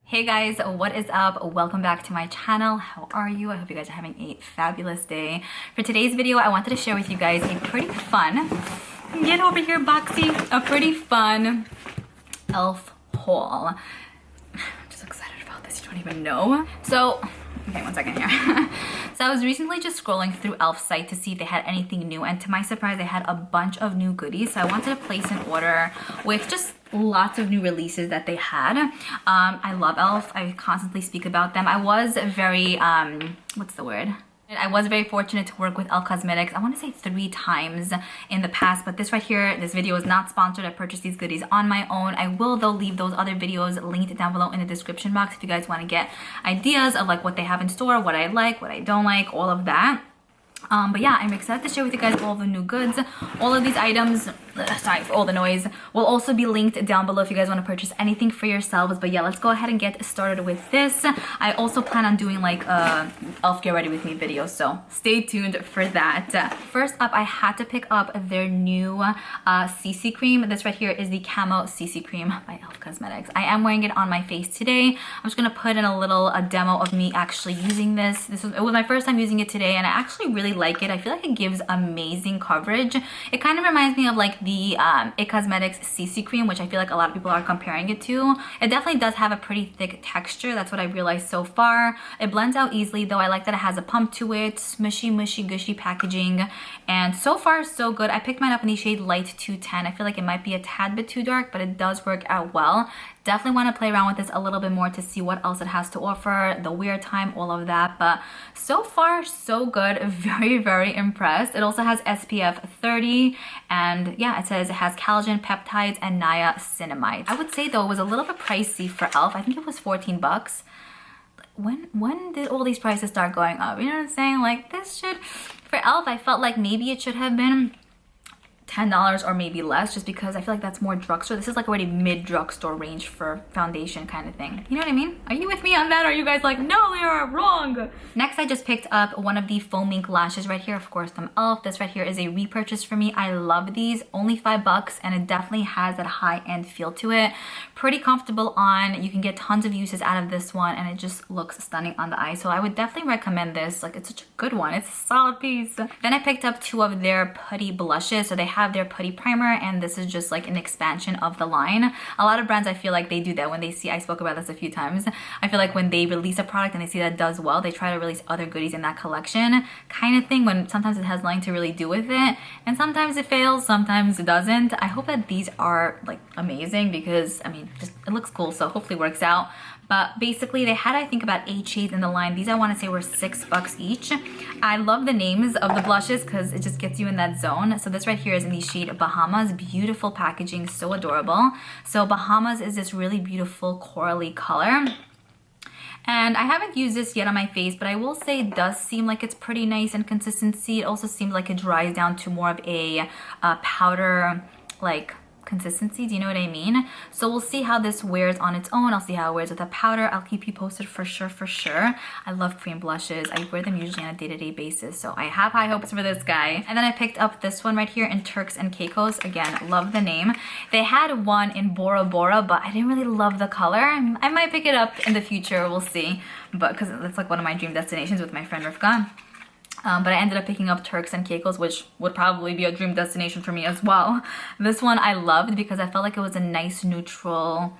Hey guys, what is up? Welcome back to my channel. How are you? I hope you guys are having a fabulous day. For today's video, I wanted to share with you guys a pretty fun, get over here Boxy, a pretty fun e.l.f. haul. I'm just excited about this, you don't even know. So, okay, one second here. So I was recently just scrolling through e.l.f.'s site to see if they had anything new, and to my surprise, they had a bunch of new goodies. So I wanted to place an order with just lots of new releases that they had. I love e.l.f. I constantly speak about them. I was very, what's the word? I was very fortunate to work with e.l.f. Cosmetics, I want to say 3 times in the past, but this right here, this video is not sponsored. I purchased these goodies on my own. I will though leave those other videos linked down below in the description box if you guys want to get ideas of like what they have in store, what I like, what I don't like, all of that. But yeah, I'm excited to share with you guys all the new goods. All of these items, sorry for all the noise, will also be linked down below if you guys want to purchase anything for yourselves. But yeah, let's go ahead and get started with this. I also plan on doing like a e.l.f. Get Ready With Me video, so stay tuned for that. First up, I had to pick up their new CC cream. This right here is the Camo CC cream by e.l.f. Cosmetics. I am wearing it on my face today. I'm just going to put in a little demo of me actually using this. It was my first time using it today, and I actually really like it. I feel like it gives amazing coverage. It kind of reminds me of like the It Cosmetics CC cream, which I feel like a lot of people are comparing it to. It definitely does have a pretty thick texture. That's what I realized so far. It blends out easily though. I like that it has a pump to it, smushy, mushy, gushy packaging, and so far so good. I picked mine up in the shade Light 210. I feel like it might be a tad bit too dark, but it does work out well. Definitely want to play around with this a little bit more to see what else it has to offer, the wear time, all of that. But so far, so good. Very, very impressed. It also has SPF 30, and yeah, it says it has collagen, peptides, and niacinamide. I would say though, it was a little bit pricey for e.l.f. I think it was 14 bucks. When did all these prices start going up? You know what I'm saying? Like this should, for e.l.f. I felt like maybe it should have been $10 or maybe less, just because I feel like that's more drugstore. This is like already mid drugstore range for foundation kind of thing. You know what I mean? Are you with me on that? Or are you guys like, no, you're wrong? Next, I just picked up one of the foam ink lashes right here, of course, from e.l.f. This right here is a repurchase for me. I love these, only 5 bucks, and it definitely has that high-end feel to it. Pretty comfortable on. You can get tons of uses out of this one, and it just looks stunning on the eye. So I would definitely recommend this. Like, it's such a good one. It's a solid piece. Then I picked up 2 of their Putty blushes. So they have their Putty primer, and this is just like an expansion of the line. A lot of brands, I feel like they do that when they see, I spoke about this a few times, I feel like when they release a product and they see that it does well, they try to release other goodies in that collection kind of thing, when sometimes it has nothing to really do with it, and sometimes it fails, sometimes it doesn't. I hope that these are like amazing, because I mean, just it looks cool, so hopefully it works out. But basically they had, I think, about 8 shades in the line. These I want to say were 6 bucks each. I love the names of the blushes because it just gets you in that zone. So this right here is in the shade Bahamas. Beautiful packaging, so adorable. So Bahamas is this really beautiful corally color. And I haven't used this yet on my face, but I will say it does seem like it's pretty nice in consistency. It also seems like it dries down to more of a powder like consistency. Do you know what I mean? So we'll see how this wears on its own. I'll see how it wears with a powder. I'll keep you posted for sure. I love cream blushes. I wear them usually on a day-to-day basis, so I have high hopes for this guy. And then I picked up this one right here in Turks and Caicos. Again, love the name. They had one in Bora Bora, but I didn't really love the color. I might pick it up in the future, we'll see, but because it's like one of my dream destinations with my friend Rivka. But I ended up picking up Turks and Caicos, which would probably be a dream destination for me as well. This one I loved because I felt like it was a nice neutral,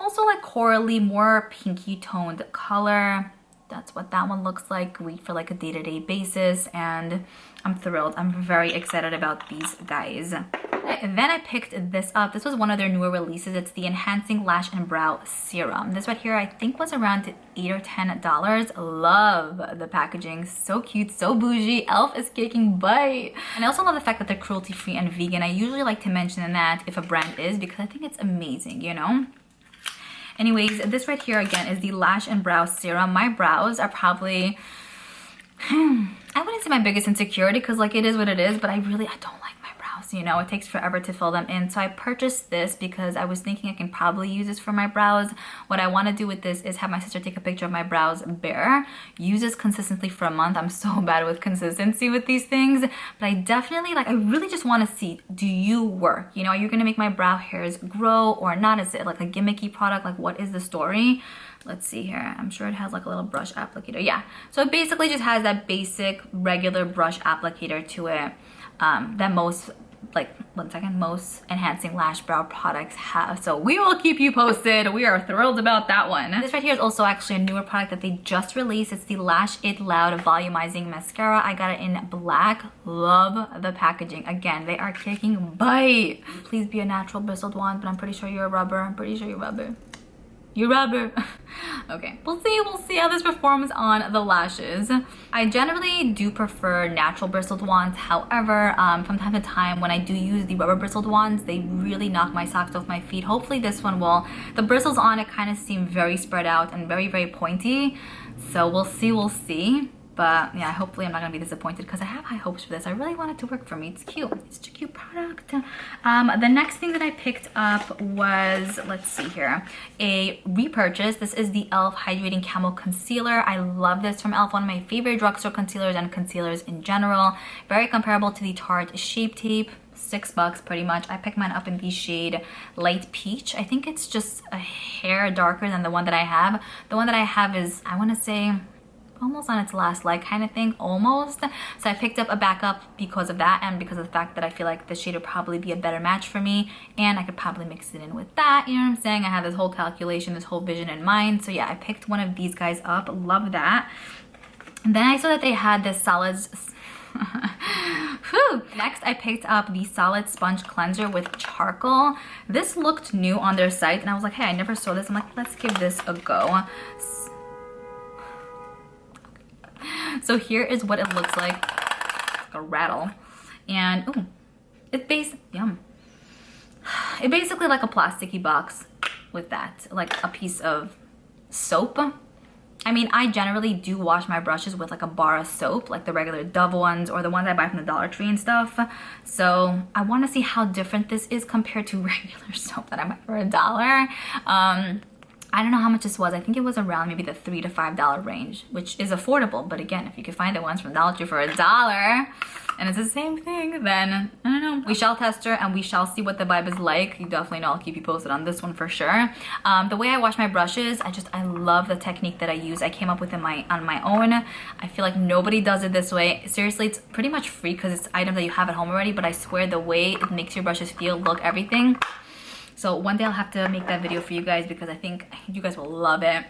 also like corally, more pinky toned color. That's what that one looks like. Great for like a day-to-day basis, and I'm thrilled. I'm very excited about these guys. And then I picked this up. This was one of their newer releases. It's the Enhancing Lash and Brow Serum. This right here I think was around $8 or $10. Love the packaging. So cute, so bougie. e.l.f. is kicking butt. And I also love the fact that they're cruelty-free and vegan. I usually like to mention that if a brand is, because I think it's amazing, you know? Anyways, this right here again is the Lash and Brow Serum. My brows are probably, I wouldn't say my biggest insecurity, because like it is what it is, but I don't like my brows brows, you know, it takes forever to fill them in. So I purchased this because I was thinking I can probably use this for my brows. What I want to do with this is have my sister take a picture of my brows bare, use this consistently for a month. I'm so bad with consistency with these things, but I definitely like, I really just want to see, do you work? You know, are you going to make my brow hairs grow or not? Is it like a gimmicky product? Like, what is the story? Let's see here. I'm sure it has like a little brush applicator. Yeah. So it basically just has that basic regular brush applicator to it that most, like, one second, most enhancing lash brow products have. So we will keep you posted. We are thrilled about that one. This right here is also actually a newer product that they just released. It's the Lash It Loud Volumizing Mascara. I got it in black. Love the packaging. Again, they are kicking butt. Please be a natural bristled wand, but I'm pretty sure you're a rubber. I'm pretty sure you're rubber. You rubber. Okay, we'll see how this performs on the lashes. I generally do prefer natural bristled wands. However, from time to time when I do use the rubber bristled wands, they really knock my socks off my feet. Hopefully this one will. The bristles on it kind of seem very spread out and very, very pointy. So we'll see. But yeah, hopefully I'm not gonna be disappointed because I have high hopes for this. I really want it to work for me. It's cute. It's such a cute product. The next thing that I picked up was, let's see here, a repurchase. This is the e.l.f. Hydrating Camo Concealer. I love this from e.l.f. One of my favorite drugstore concealers and concealers in general. Very comparable to the Tarte Shape Tape. $6 pretty much. I picked mine up in the shade Light Peach. I think it's just a hair darker than the one that I have. The one that I have is, I want to say, almost on its last leg kind of thing, almost. So I picked up a backup because of that and because of the fact that I feel like this shade would probably be a better match for me and I could probably mix it in with that, you know what I'm saying? I had this whole calculation, this whole vision in mind. So yeah, I picked one of these guys up. Love that. And then I saw that they had this solids. Next, I picked up the Solid Sponge Cleanser with charcoal. This looked new on their site and I was like, hey, I never saw this. I'm like, let's give this a go. So here is what it looks like a rattle. And ooh, it's basically like a plasticky box with that, like a piece of soap. I mean, I generally do wash my brushes with like a bar of soap, like the regular Dove ones or the ones I buy from the Dollar Tree and stuff. So I want to see how different this is compared to regular soap that I buy for $1. I don't know how much this was. I think it was around maybe the $3 to $5 range, which is affordable. But again, if you could find it once from Dollar Tree for $1 and it's the same thing, then I don't know. We shall test her and we shall see what the vibe is like. You definitely know I'll keep you posted on this one for sure. The way I wash my brushes, I love the technique that I use. I came up with it on my own. I feel like nobody does it this way. Seriously, it's pretty much free because it's items that you have at home already, but I swear the way it makes your brushes feel, look, everything. So one day I'll have to make that video for you guys because I think you guys will love it.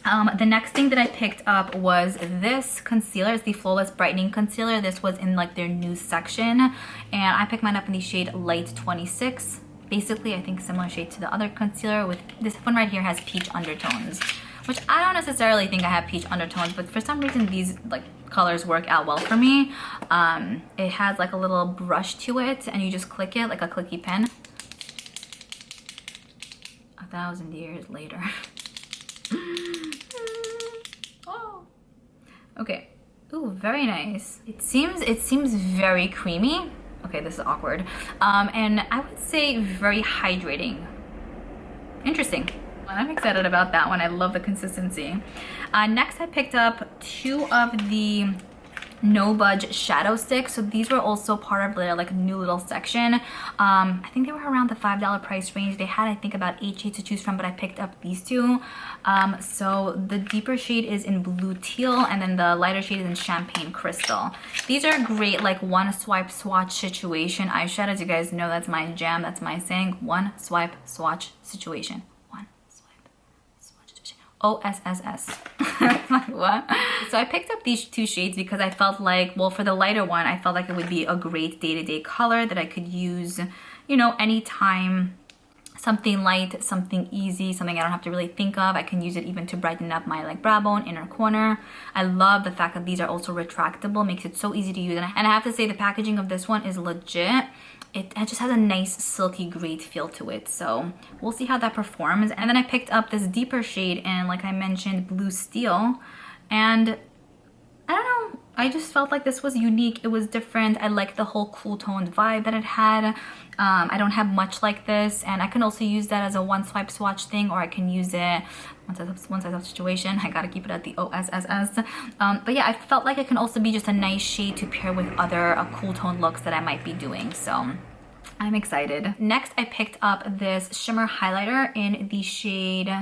The next thing that I picked up was this concealer. It's the Flawless Brightening Concealer. This was in like their new section. And I picked mine up in the shade Light 26. Basically, I think similar shade to the other concealer. With this one right here has peach undertones, which I don't necessarily think I have peach undertones, but for some reason these like colors work out well for me. It has like a little brush to it and you just click it like a clicky pen. 1,000 years later. Oh. Okay. Ooh, very nice. It seems very creamy. Okay, this is awkward. And I would say very hydrating. Interesting. I'm excited about that one. I love the consistency. Next, I picked up 2 of the No Budge shadow sticks. So these were also part of their like new little section. I think they were around the $5 price range. They had, I think, about 8 shades to choose from, but I picked up these 2. So the deeper shade is in Blue Teal and then the lighter shade is in Champagne Crystal. These are great like one swipe swatch situation eyeshadows. You guys know that's my jam. That's my saying. One swipe swatch situation. OSSS. Like, what? So I picked up these 2 shades because I felt like, well, for the lighter one, I felt like it would be a great day-to-day color that I could use, you know, anytime. Something light, something easy, something I don't have to really think of. I can use it even to brighten up my like brow bone, inner corner. I love the fact that these are also retractable, makes it so easy to use. And I have to say the packaging of this one is legit. It just has a nice silky great feel to it, so we'll see how that performs. And then I picked up this deeper shade in, like I mentioned, Blue Steel, and I don't know, I just felt like this was unique. It was different. I liked the whole cool toned vibe that it had. I don't have much like this, and I can also use that as a one swipe swatch thing, or I can use it one size up situation. I gotta keep it at the OSSS. But yeah, I felt like it can also be just a nice shade to pair with other cool tone looks that I might be doing. So I'm excited. Next, I picked up this shimmer highlighter in the shade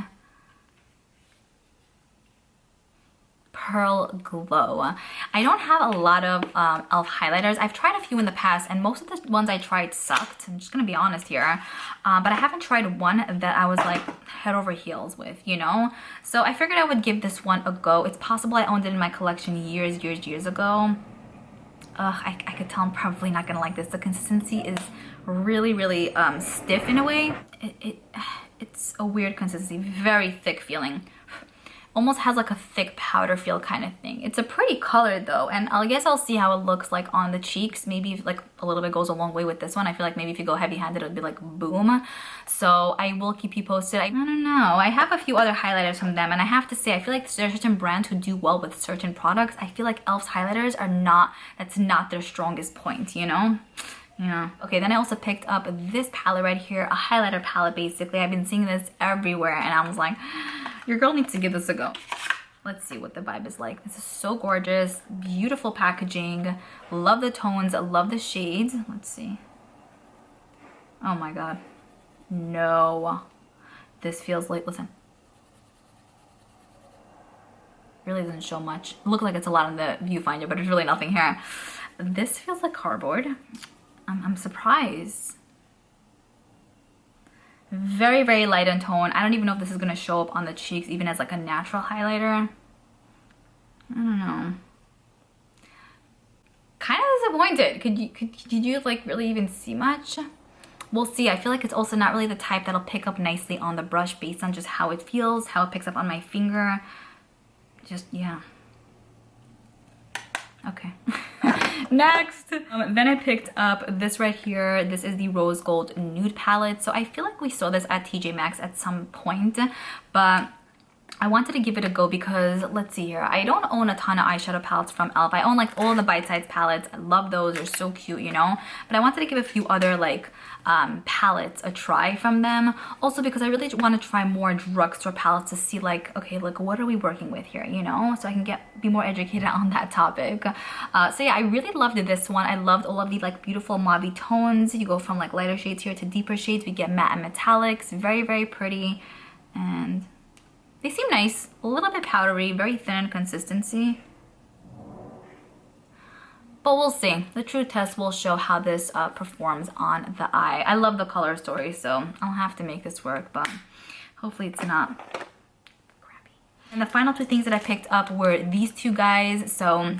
Pearl Glow. I don't have a lot of e.l.f. highlighters. I've tried a few in the past, and most of the ones I tried sucked. I'm just gonna be honest here. But I haven't tried one that I was like head over heels with, you know? So I figured I would give this one a go. It's possible I owned it in my collection years ago. I could tell I'm probably not gonna like this. The consistency is really stiff in a way. It's a weird consistency, very thick feeling. Almost has like a thick powder feel kind of thing. It's a pretty color though, and I guess I'll see how it looks like on the cheeks. Maybe if, like a little bit goes a long way with this one. I feel like maybe if you go heavy-handed, it would be like boom. So I will keep you posted. I don't know. I have a few other highlighters from them, and I have to say, I feel like there are certain brands who do well with certain products. I feel like e.l.f.'s highlighters are not, that's not their strongest point, you know? Yeah. Okay, then I also picked up this palette right here, a highlighter palette basically. I've been seeing this everywhere, and I was like, your girl needs to give this a go. Let's see what the vibe is like. This is so gorgeous, beautiful packaging. Love the tones, love the shades. Let's see. Oh my god. No. This feels like, listen. Really doesn't show much. It looks like it's a lot on the viewfinder, but there's really nothing here. This feels like cardboard. I'm surprised. Very light in tone. I don't even know if this is going to show up on the cheeks even as like a natural highlighter. I don't know. Kind of disappointed. Could you like really even see much? We'll see. I feel like it's also not really the type that'll pick up nicely on the brush based on just how it feels, how it picks up on my finger. Just, yeah. Okay. Next, then I picked up this right here. This is the Rose Gold Nude Palette. So I feel like we saw this at TJ Maxx at some point, but I wanted to give it a go because, let's see here, I don't own a ton of eyeshadow palettes from e.l.f. I own like all the bite-sized palettes. I love those. They're so cute, you know? But I wanted to give a few other like palettes a try from them. Also because I really want to try more drugstore palettes to see like, okay, like what are we working with here, you know? So I can be more educated on that topic. So yeah, I really loved this one. I loved all of the like beautiful mauve tones. You go from like lighter shades here to deeper shades. We get matte and metallics. Very pretty. And they seem nice, a little bit powdery, very thin in consistency. But we'll see. The true test will show how this performs on the eye. I love the color story, so I'll have to make this work, but hopefully it's not crappy. And the final two things that I picked up were these two guys. So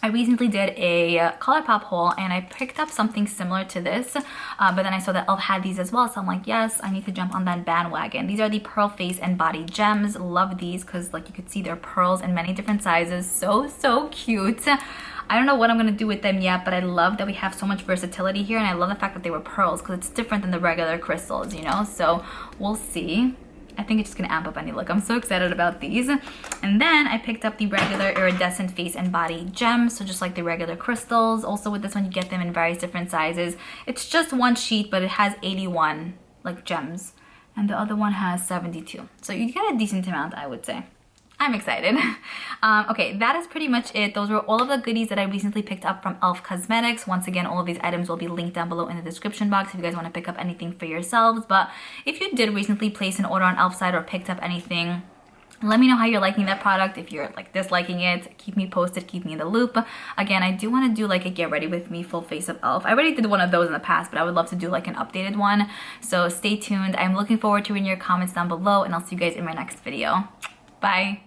I recently did a ColourPop haul, and I picked up something similar to this, but then I saw that e.l.f. had these as well, so I'm like, yes, I need to jump on that bandwagon. These are the Pearl Face and Body Gems. Love these because, like, you could see they're pearls in many different sizes. So cute. I don't know what I'm going to do with them yet, but I love that we have so much versatility here, and I love the fact that they were pearls because it's different than the regular crystals, you know? So we'll see. I think it's just gonna amp up any look. I'm so excited about these. And then I picked up the regular iridescent face and body gems, so just like the regular crystals. Also with this one, you get them in various different sizes. It's just one sheet, but it has 81 like gems, and the other one has 72. So you get a decent amount, I would say. I'm excited. Okay, that is pretty much it. Those were all of the goodies that I recently picked up from e.l.f. Cosmetics. Once again, all of these items will be linked down below in the description box if you guys want to pick up anything for yourselves. But if you did recently place an order on e.l.f. site or picked up anything, let me know how you're liking that product. If you're like disliking it, keep me posted, keep me in the loop. Again, I do want to do like a get ready with me full face of e.l.f. I already did one of those in the past, but I would love to do like an updated one. So stay tuned. I'm looking forward to reading your comments down below, and I'll see you guys in my next video. Bye.